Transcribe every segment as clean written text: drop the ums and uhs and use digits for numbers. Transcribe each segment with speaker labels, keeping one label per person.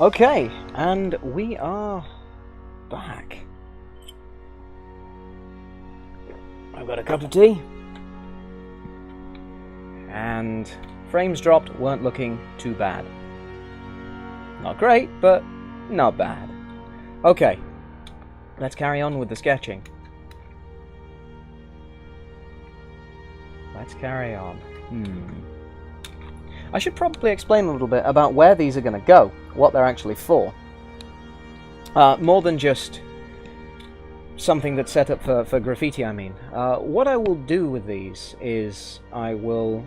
Speaker 1: Okay, and we are back. I've got a cup of tea. And frames dropped weren't looking too bad. Not great, but not bad. Okay, let's carry on with the sketching. Let's carry on. I should probably explain a little bit about where these are going to go, what they're actually for. More than just something that's set up for graffiti, I mean. What I will do with these is I will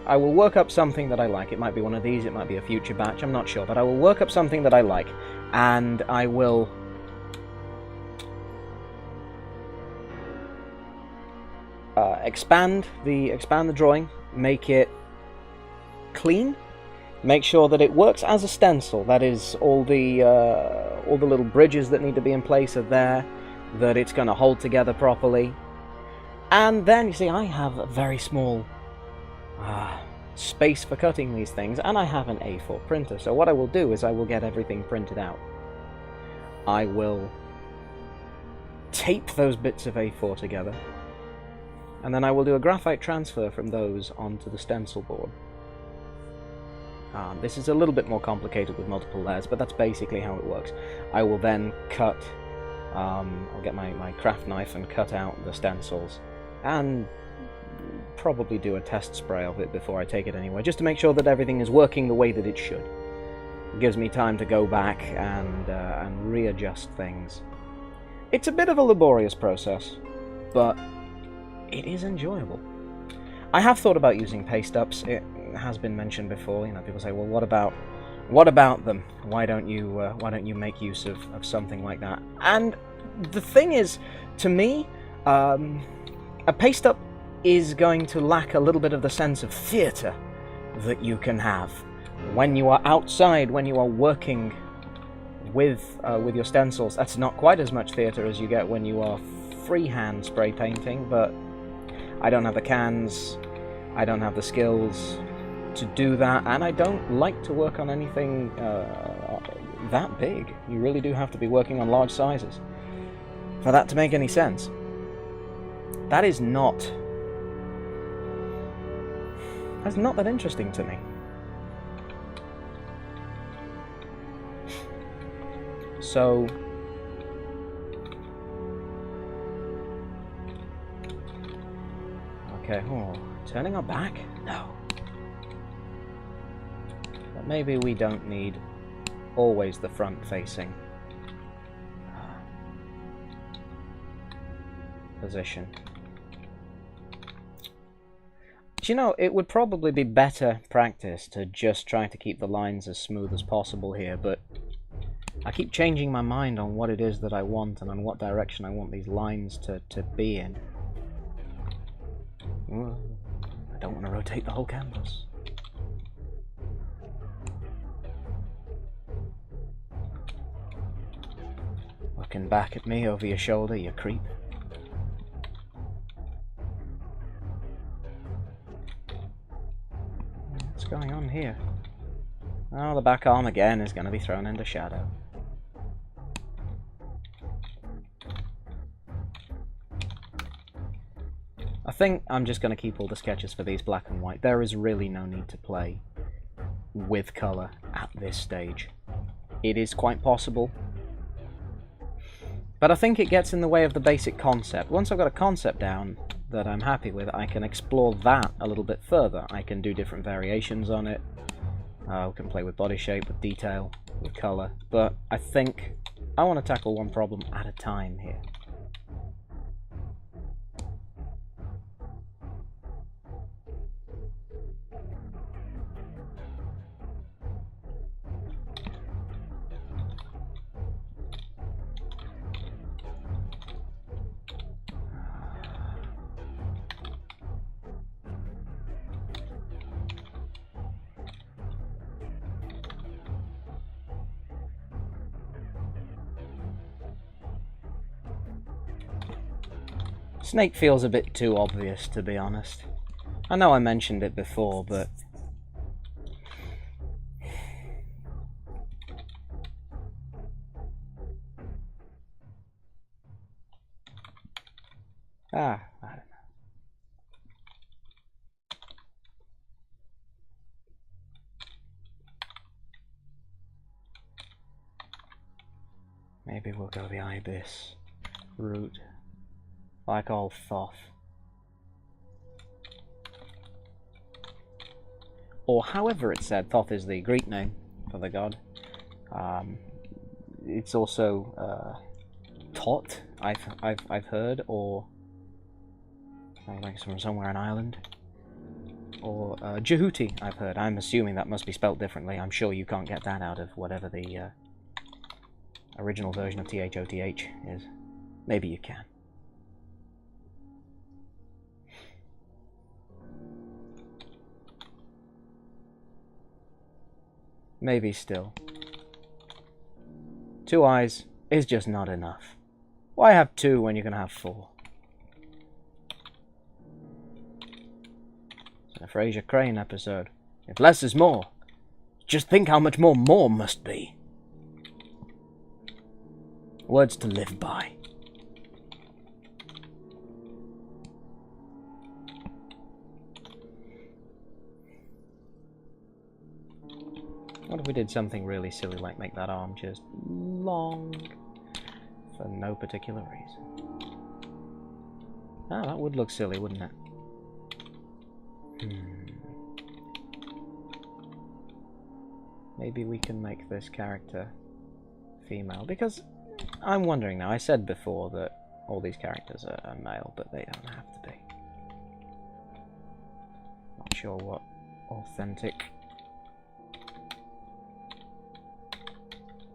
Speaker 1: work up something that I like. It might be one of these, it might be a future batch, I'm not sure, but I will work up something that I like, and I will expand the drawing, make it clean, make sure that it works as a stencil. That is, all the little bridges that need to be in place are there, that it's going to hold together properly. And then, you see, I have a very small space for cutting these things, and I have an A4 printer. So what I will do is I will get everything printed out. I will tape those bits of A4 together, and then I will do a graphite transfer from those onto the stencil board. This is a little bit more complicated with multiple layers, but that's basically how it works. I will then cut, I'll get my craft knife and cut out the stencils, and probably do a test spray of it before I take it anywhere, just to make sure that everything is working the way that it should. It gives me time to go back and readjust things. It's a bit of a laborious process, but it is enjoyable. I have thought about using paste ups. It has been mentioned before. You know, people say, "Well, what about them? Why don't you make use of something like that?" And the thing is, to me, a paste up is going to lack a little bit of the sense of theatre that you can have when you are outside, when you are working with your stencils. That's not quite as much theatre as you get when you are freehand spray painting, but I don't have the cans, I don't have the skills to do that, and I don't like to work on anything that big. You really do have to be working on large sizes for that to make any sense. That is not... that's not that interesting to me. So... okay, turning our back? No. But maybe we don't need always the front-facing position. Do you know, it would probably be better practice to just try to keep the lines as smooth as possible here, but I keep changing my mind on what it is that I want and on what direction I want these lines to be in. I don't want to rotate the whole canvas. Looking back at me over your shoulder, you creep. What's going on here? Oh, the back arm again is going to be thrown into shadow. I think I'm just going to keep all the sketches for these black and white. There is really no need to play with colour at this stage. It is quite possible, but I think it gets in the way of the basic concept. Once I've got a concept down that I'm happy with, I can explore that a little bit further. I can do different variations on it. I can play with body shape, with detail, with colour, but I think I want to tackle one problem at a time here. Snake feels a bit too obvious, to be honest. I know I mentioned it before, but I don't know. Maybe we'll go the Ibis route, like all Thoth. Or however it's said, Thoth is the Greek name for the god. It's also Tot, I've heard, or like from somewhere in Ireland. Or Jehuti, I've heard. I'm assuming that must be spelt differently. I'm sure you can't get that out of whatever the original version of THOTH is. Maybe you can. Maybe still. 2 eyes is just not enough. Why have 2 when you can have 4? It's a Fraser Crane episode. If less is more, just think how much more must be. Words to live by. What if we did something really silly, like make that arm just long for no particular reason? Ah, that would look silly, wouldn't it? Maybe we can make this character female, because I'm wondering now, I said before that all these characters are male, but they don't have to be. Not sure what authentic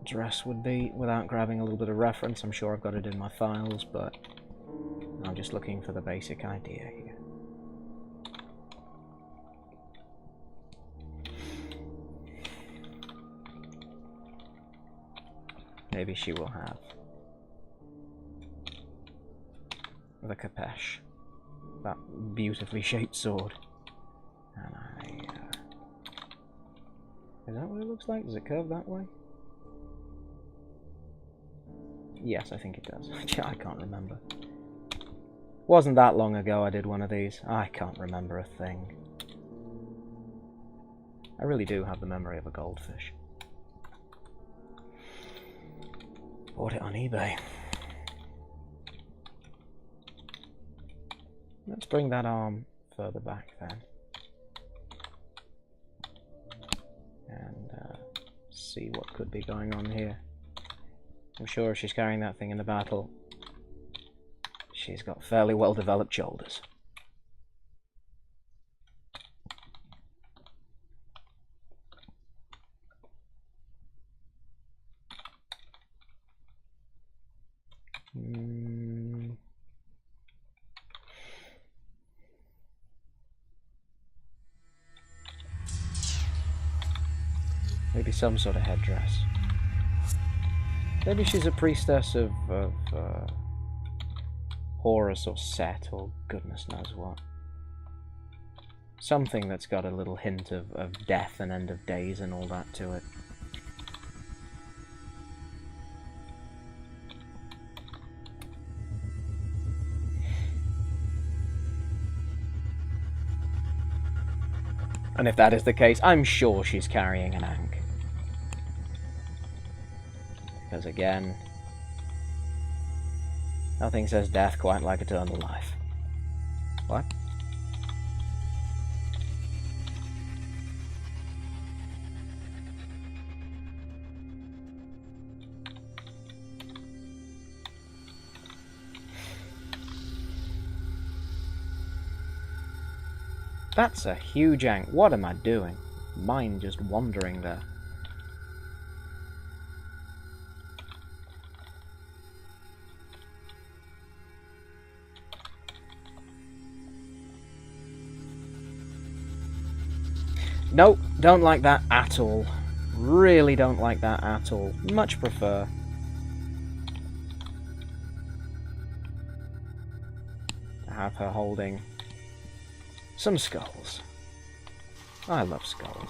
Speaker 1: dress would be without grabbing a little bit of reference. I'm sure I've got it in my files, but I'm just looking for the basic idea here. Maybe she will have the Kapesh, that beautifully shaped sword. And is that what it looks like? Does it curve that way? Yes, I think it does. I can't remember. Wasn't that long ago I did one of these. I can't remember a thing. I really do have the memory of a goldfish. Bought it on eBay. Let's bring that arm further back then. And see what could be going on here. I'm sure if she's carrying that thing in the battle, she's got fairly well developed shoulders. Maybe some sort of headdress. Maybe she's a priestess of Horus or Set or goodness knows what. Something that's got a little hint of death and end of days and all that to it. And if that is the case, I'm sure she's carrying an Ankh. Because again, nothing says death quite like eternal life. What? That's a huge Ankh. What am I doing? Mind just wandering there. Nope, don't like that at all. Really don't like that at all. Much prefer to have her holding some skulls. I love skulls.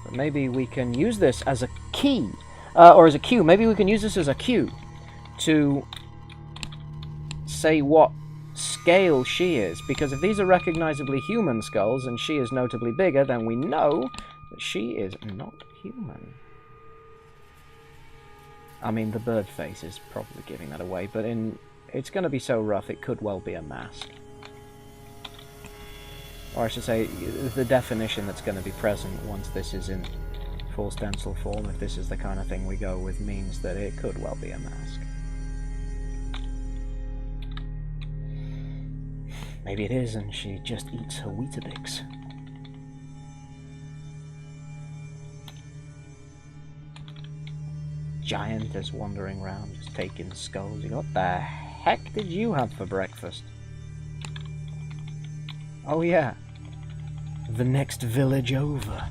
Speaker 1: But maybe we can use this as a key Or as a cue. Maybe we can use this as a cue to say what scale she is, because if these are recognizably human skulls and she is notably bigger, then we know that she is not human. I mean, the bird face is probably giving that away, but it's going to be so rough it could well be a mask. Or I should say, the definition that's going to be present once this is in full stencil form, if this is the kind of thing we go with, means that it could well be a mask. Maybe it is, and she just eats her Weetabix. Giant is wandering around, just taking skulls. What the heck did you have for breakfast? Oh yeah, the next village over.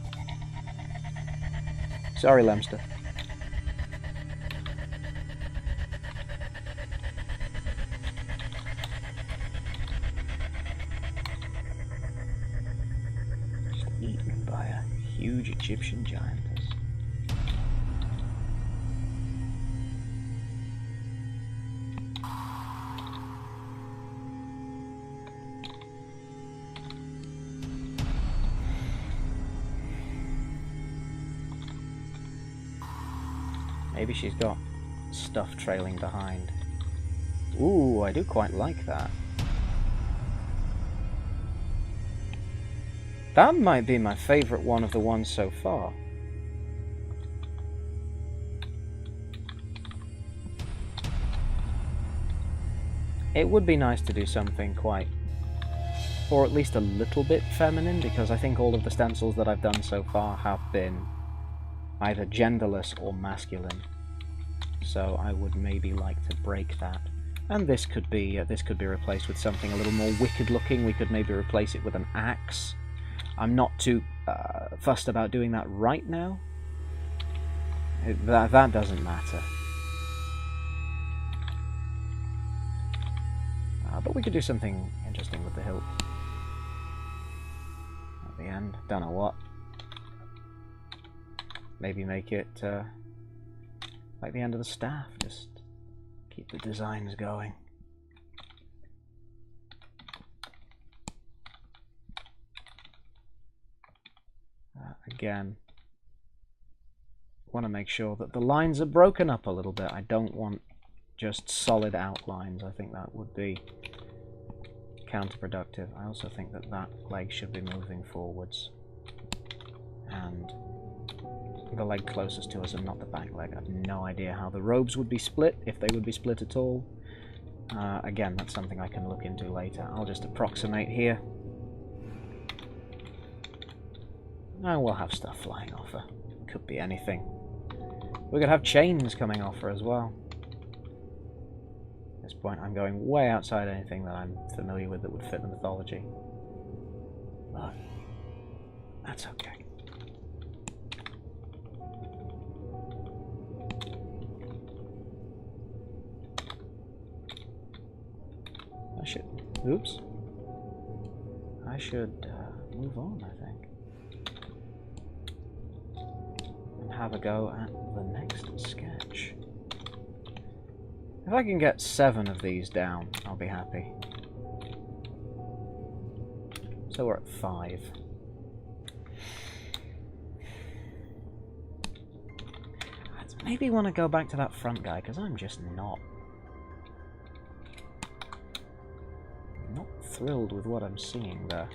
Speaker 1: Sorry, Lemster. Eaten by a huge Egyptian giantess. Maybe she's got stuff trailing behind. Ooh, I do quite like that. That might be my favourite one of the ones so far. It would be nice to do something quite, or at least a little bit feminine, because I think all of the stencils that I've done so far have been either genderless or masculine. So I would maybe like to break that. And this could be replaced with something a little more wicked looking. We could maybe replace it with an axe. I'm not too fussed about doing that right now. That doesn't matter. But we could do something interesting with the hilt. At the end, don't know what. Maybe make it like the end of the staff, just keep the designs going. Again, want to make sure that the lines are broken up a little bit. I don't want just solid outlines. I think that would be counterproductive. I also think that that leg should be moving forwards, and the leg closest to us and not the back leg. I have no idea how the robes would be split, if they would be split at all. Again, that's something I can look into later. I'll just approximate here. And we'll have stuff flying off her. Could be anything. We could have chains coming off her as well. At this point, I'm going way outside anything that I'm familiar with that would fit the mythology. But that's okay. Oops. I should move on, I think. And have a go at the next sketch. If I can get 7 of these down, I'll be happy. So we're at 5. I maybe want to go back to that front guy, because I'm just not thrilled with what I'm seeing there.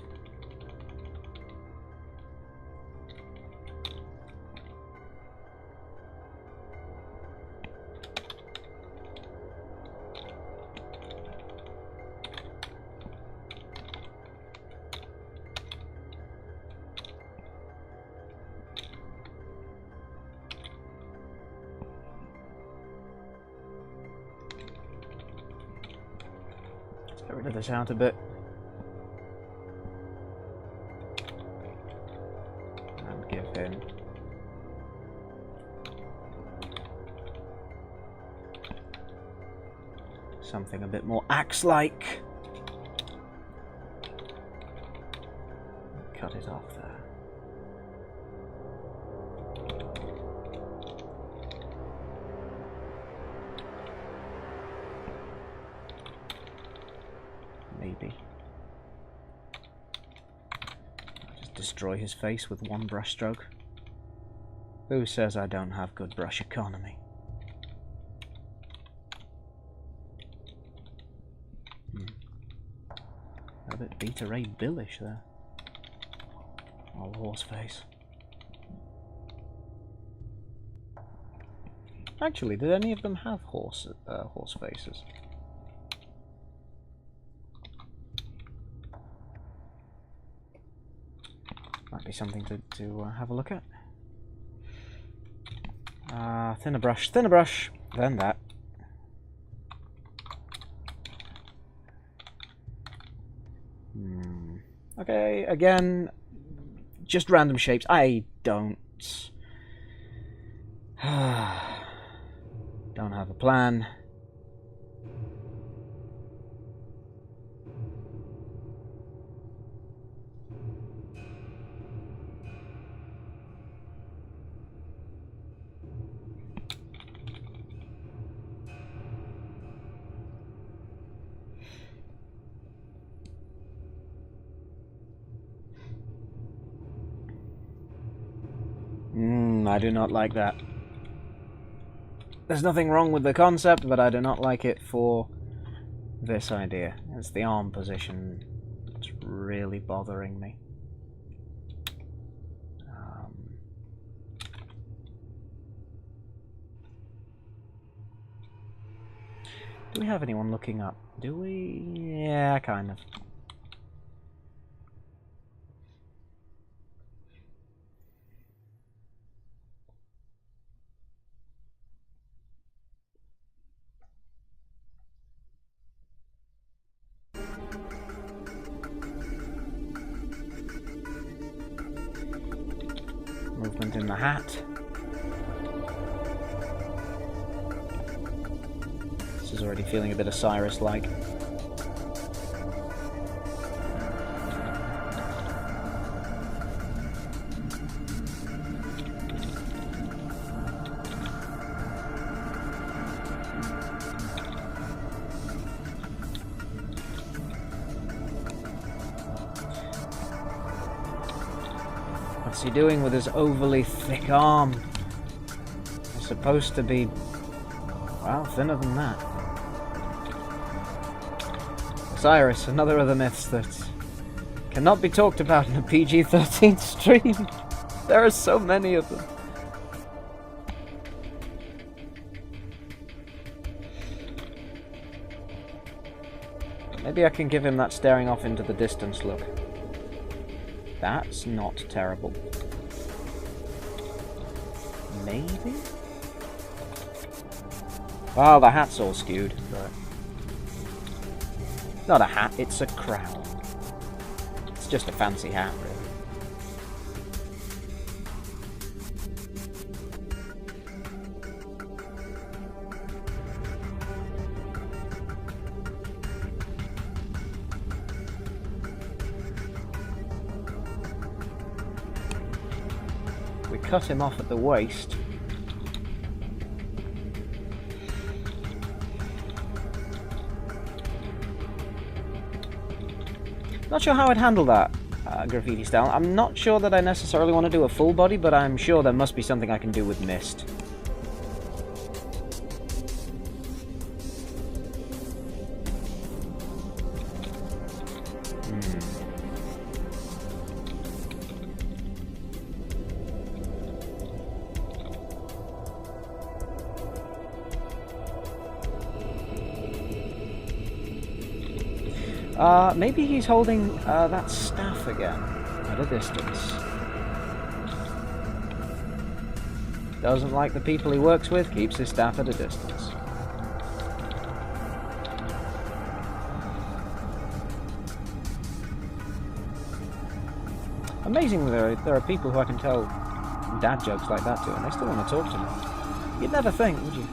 Speaker 1: Let's get rid of this out a bit. Something a bit more axe-like. Cut it off there. maybe. Just destroy his face with one brush stroke. Who says I don't have good brush economy? A bit Beta Ray Billish there. Old horse face. Actually, did any of them have horse faces? Might be something to have a look at. Thinner brush, then that. Okay, again, just random shapes. I don't have a plan. I do not like that. There's nothing wrong with the concept, but I do not like it for this idea. It's the arm position that's really bothering me. Do we have anyone looking up? Do we? Yeah, kind of. Movement in the hat. This is already feeling a bit Osiris-like. What's he doing with his overly thick arm? It's supposed to be, well, thinner than that. Osiris, another of the myths that cannot be talked about in a PG-13 stream. There are so many of them. Maybe I can give him that staring off into the distance look. That's not terrible. Maybe? Oh, the hat's all skewed. But it's not a hat, it's a crown. It's just a fancy hat, really. We cut him off at the waist. Not sure how I'd handle that graffiti style. I'm not sure that I necessarily want to do a full body, but I'm sure there must be something I can do with mist. Maybe he's holding that staff again at a distance. Doesn't like the people he works with, keeps his staff at a distance. Amazingly, there are people who I can tell dad jokes like that to, and they still want to talk to me. You'd never think, would you?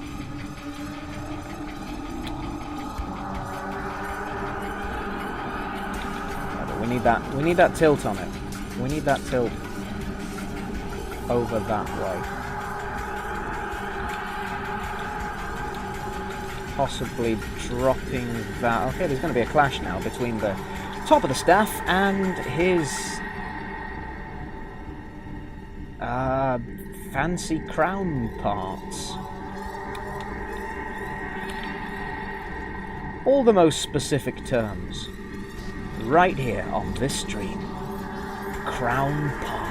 Speaker 1: We need that tilt on it. We need that tilt over that way. possibly dropping that. Okay, there's going to be a clash now between the top of the staff and his fancy crown parts. All the most specific terms. Right here on this stream. Crown parts.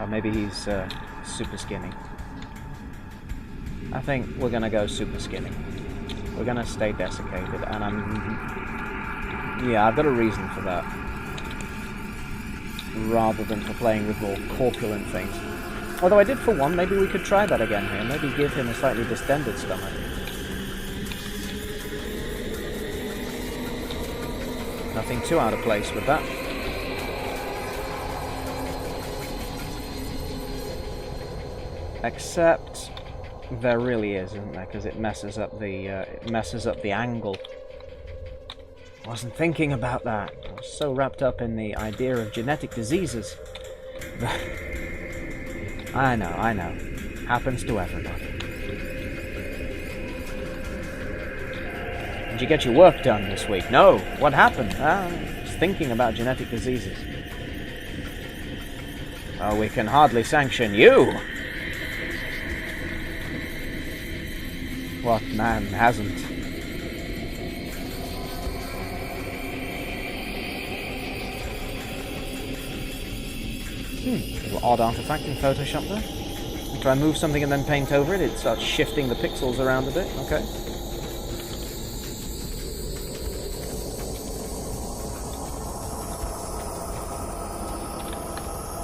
Speaker 1: Maybe he's super skinny. I think we're gonna go super skinny. We're gonna stay desiccated, and I've got a reason for that. Rather than for playing with more corpulent things. Although I did for one, maybe we could try that again here. Maybe give him a slightly distended stomach. Nothing too out of place with that. Except there really is, isn't there? Because it messes up the angle. Wasn't thinking about that. I was so wrapped up in the idea of genetic diseases. I know. Happens to everybody. Did you get your work done this week? No. What happened? I was thinking about genetic diseases. Oh, we can hardly sanction you. What man hasn't? Little odd artifact in Photoshop there. If I move something and then paint over it, it starts shifting the pixels around a bit. Okay.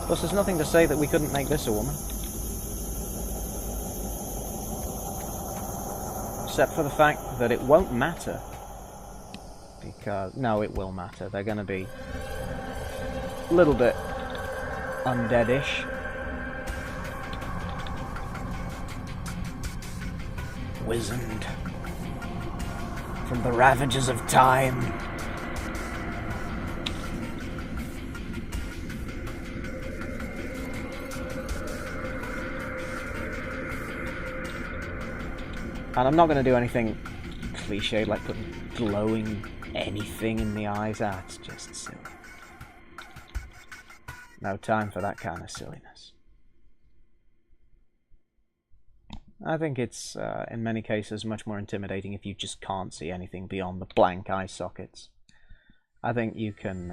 Speaker 1: Plus, there's nothing to say that we couldn't make this a woman. Except for the fact that it won't matter. Because, no, it will matter. They're going to be a little bit undeadish. Wizened from the ravages of time. And I'm not going to do anything cliched like putting glowing anything in the eyes. That's just silly. No time for that kind of silliness. I think it's, in many cases, much more intimidating if you just can't see anything beyond the blank eye sockets. I think you can...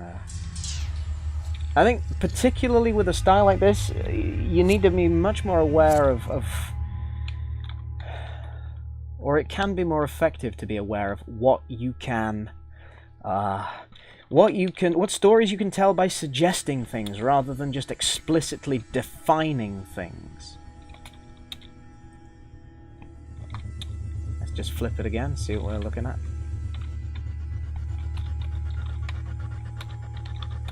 Speaker 1: I think, particularly with a style like this, you need to be much more aware of... Or it can be more effective to be aware of what you can... what stories you can tell by suggesting things rather than just explicitly defining things. Let's just flip it again, see what we're looking at.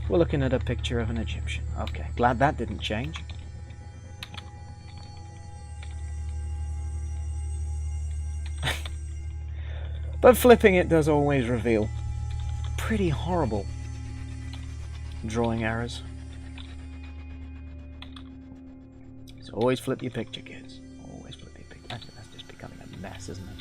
Speaker 1: We're looking at a picture of an Egyptian. Okay, glad that didn't change. But flipping it does always reveal pretty horrible drawing errors. So always flip your picture, kids. Always flip your picture. Actually, that's just becoming a mess, isn't it?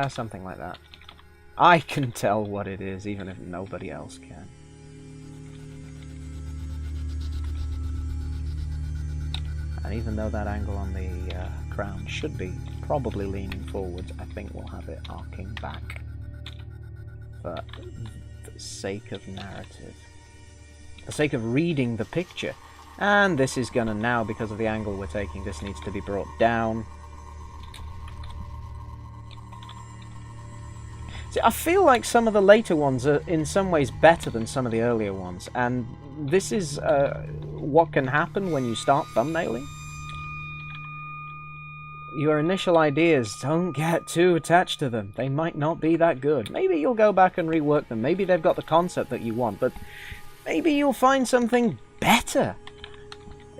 Speaker 1: Something like that. I can tell what it is, even if nobody else can. And even though that angle on the crown should be probably leaning forwards, I think we'll have it arcing back. For the sake of narrative. For the sake of reading the picture. And this is gonna now, because of the angle we're taking, this needs to be brought down. See, I feel like some of the later ones are in some ways better than some of the earlier ones, and this is what can happen when you start thumbnailing. Your initial ideas, don't get too attached to them. They might not be that good. Maybe you'll go back and rework them. Maybe they've got the concept that you want, but maybe you'll find something better.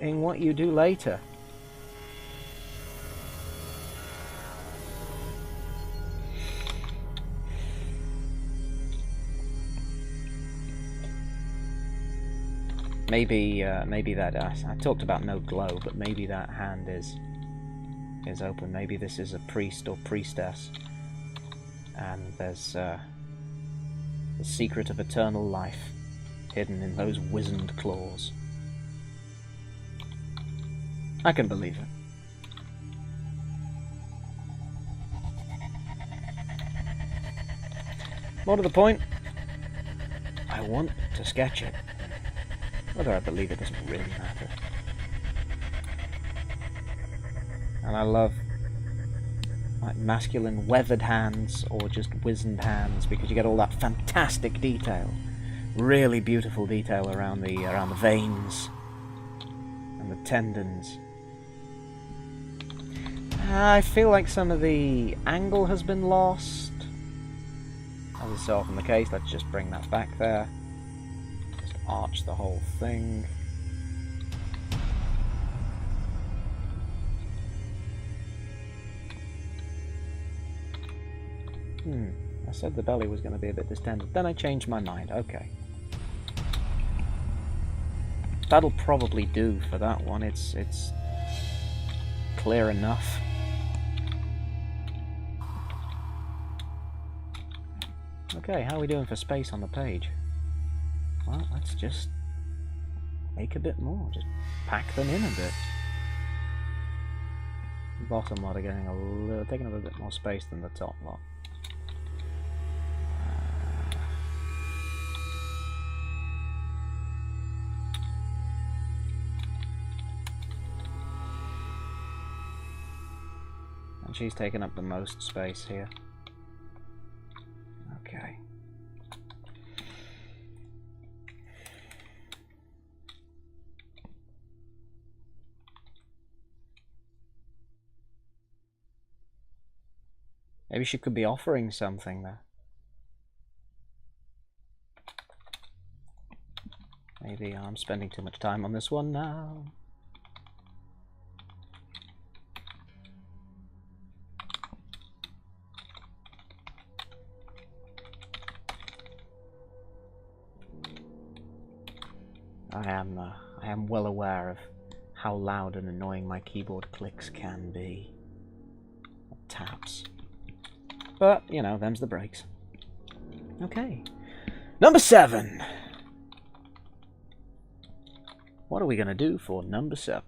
Speaker 1: in what you do later. Maybe that I talked about no glow, but maybe that hand is open. Maybe this is a priest or priestess, and there's the secret of eternal life hidden in those wizened claws. I can believe it. More to the point, I want to sketch it. Whether I believe it doesn't really matter. And I love like masculine weathered hands or just wizened hands because you get all that fantastic detail, really beautiful detail around the veins and the tendons. I feel like some of the angle has been lost. As is so often the case, let's just bring that back there. Arch the whole thing. I said the belly was going to be a bit distended. Then I changed my mind. Okay. That'll probably do for that one. It's clear enough. Okay, how are we doing for space on the page? Well, let's just make a bit more. Just pack them in a bit. The bottom lot are getting taking up a bit more space than the top lot. And she's taking up the most space here. Okay. Maybe she could be offering something there. Maybe I'm spending too much time on this one now. I am well aware of how loud and annoying my keyboard clicks can be. Taps. But, you know, them's the breaks. Okay. Number 7. What are we going to do for number 7?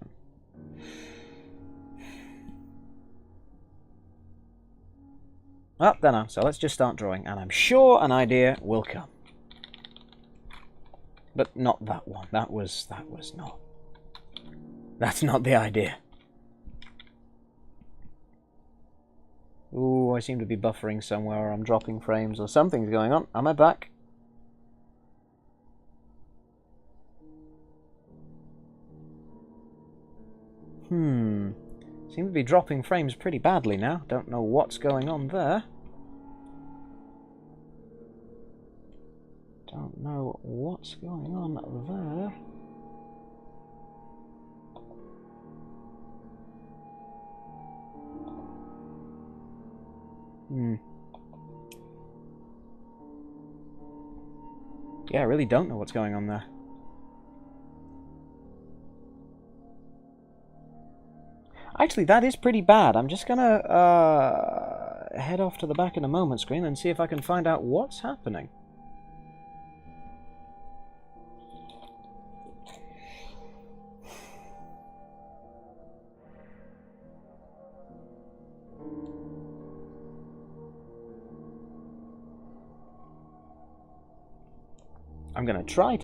Speaker 1: Oh, don't know. So let's just start drawing, and I'm sure an idea will come. But not that one. That was not. That's not the idea. Ooh, I seem to be buffering somewhere, or I'm dropping frames, or something's going on. Am I back? Seem to be dropping frames pretty badly now. Don't know what's going on there. Don't know what's going on there. Yeah, I really don't know what's going on there. Actually, that is pretty bad. I'm just gonna head off to the back in a moment screen and see if I can find out what's happening. I'm gonna try to